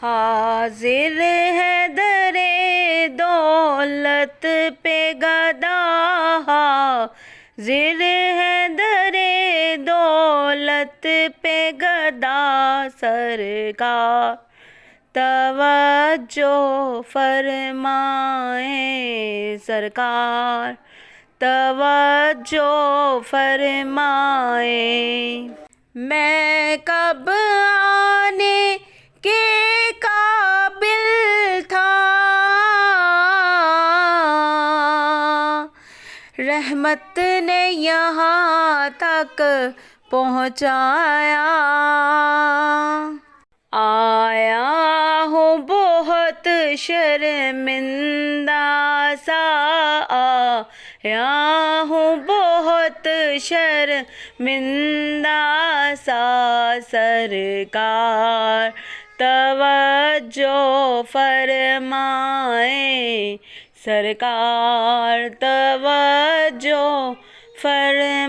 हाजिर है दरे दौलत पे गदा, हाजिर है दरे दौलत पे गदा। सरकार तवज्जो फरमाए, सरकार तवज्जो फरमाए। मैं कब आने के काबिल था, रहमत ने यहाँ तक पहुँचाया। आया हूँ बहुत शर्मिंदा सा, आया हूँ बहुत शर्मिंदा सा। सरकार तवज्जो फरमाए, सरकार तवज्जो फरमाए।